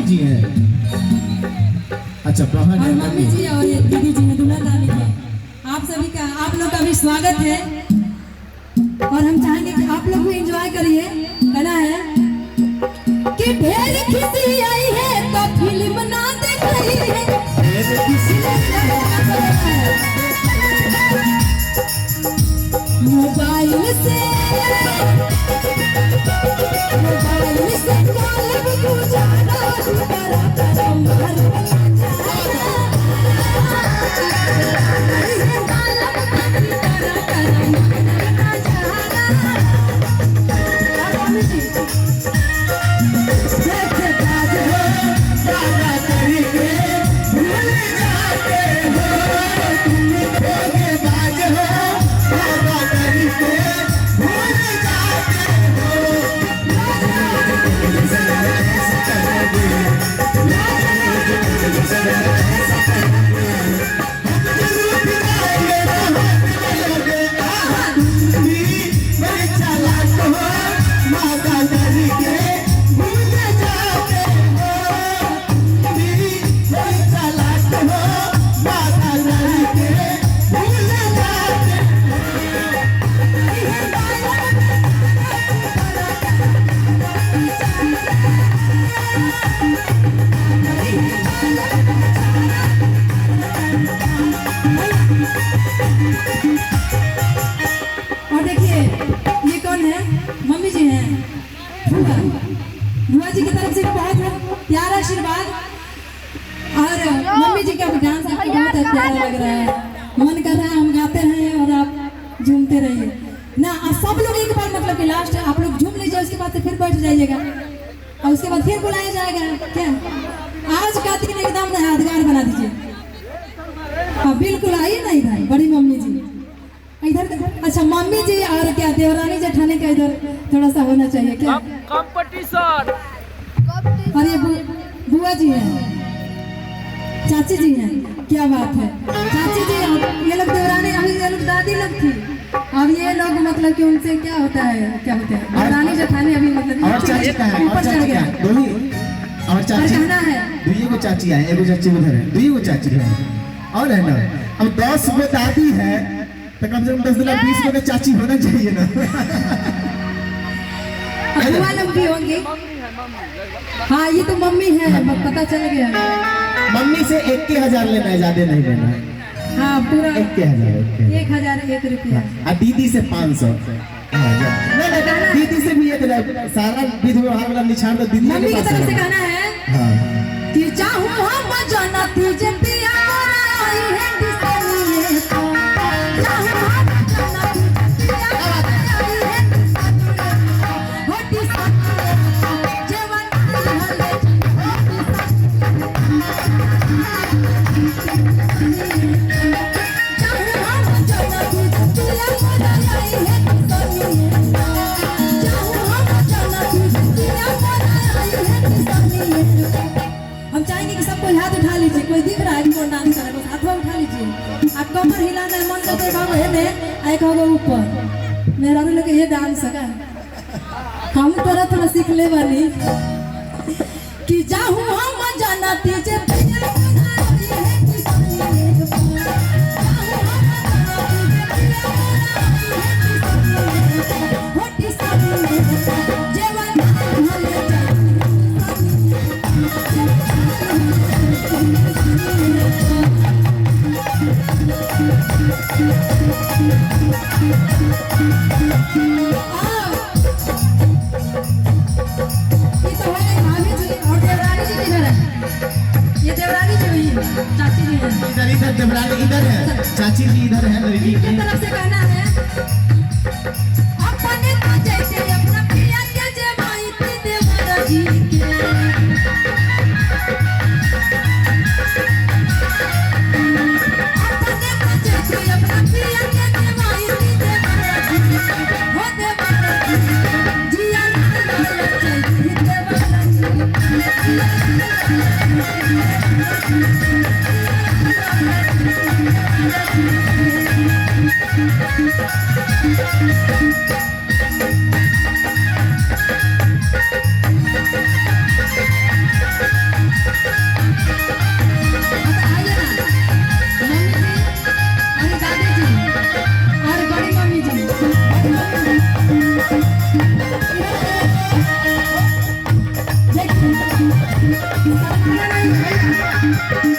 जी हैं। अच्छा बहन और है मम्मी जी और ये दीदी जी हैं दुल्हन रानी के। आप सभी का आप लोग का भी स्वागत है और हम चाहेंगे कि आप लोग भी एंजॉय करिए। गाना है कि ढेर खुशी आई है तो फिल्म ना देख रही है, ढेर खुशी मोबाइल से कॉल गुजारा करा करम हर बुआ जी की तरफ से बहुत प्यारा आशीर्वाद और मम्मी जी का भी डांस आपको बहुत प्यारा लग रहा है। मन कर रहा है हम गाते हैं और आप झूमते रहिए ना। सब लोग एक बार मतलब कि लास्ट आप लोग झूम लीजिए, उसके बाद से फिर बैठ जाइएगा और उसके बाद फिर बुलाया जाएगा। क्या आज का दिन एकदम यादगार बना दीजिए। हाँ बिल्कुल आइए ना इधर बड़ी मम्मी जी इधर। अच्छा मम्मी जी और क्या देवरानी जेठानी का इधर थोड़ा सा होना चाहिए क्या कंपटीशन। और ये बुआ जी हैं, चाची जी हैं, क्या बात है चाची जी। ये लोग देवरानी अभी ये लोग दादी लोग थी, अब ये लोग मतलब कि उनसे क्या होता है देवरानी जेठानी अभी मतलब ऊपर चढ़ गया। और चाची कहना है दुइये को चाची है, एगो चाची उधर है, दुइये को चाची है और है ना। अब 10 गो दादी है तो कम से कम 10 दिन 20 गो चाची होना चाहिए ना। बुआ लोग भी होंगी। हाँ ये तो मम्मी है, पता चल गया। मम्मी से 1,000 लेना है, ज्यादा नहीं लेना है। हाँ पूरा 1,001 रुपया। और दीदी से 500। नहीं दीदी से भी 1,000 सारा विधि व्यवहार वाला निछाड़ दो दीदी मम्मी की तरफ से कहना है कि चाहूं हम जाना तुझे पिया आई है दिसलिए तो चाहूं हम जाना तुझे पिया आई है हो दिसलिए जीवन भले चाहूं हम जाना तुझे पिया आई है दिसलिए चाहूं हम जाना तुझे पिया आई है दिसलिए। हम चाहेंगे कि सबको हाथ उठा लीजिए, कोई दिख रहा है कि कौन डांस कर रहा है बस हाथों उठा लीजिए। आप कमर हिलाना है मन करते बाबू है ने एक होगा ऊपर मेरा भी लोग ये डांस है हम थोड़ा सीख ले वाली कि जाहूं हम जाना तीजे पिया आई है किसानी होटी सानी जीवन भले चाची जी है इधर देवरानी इधर है, चाची जी इधर है लड़की की तरफ से कहना है अपने तो जैसे अपना पिया के जमाई थी देवरा जी के अपने तो जैसे अपना पिया के जमाई थी देवरा जी हो देवरा जी जिया लाल चाहिए देवरा जी है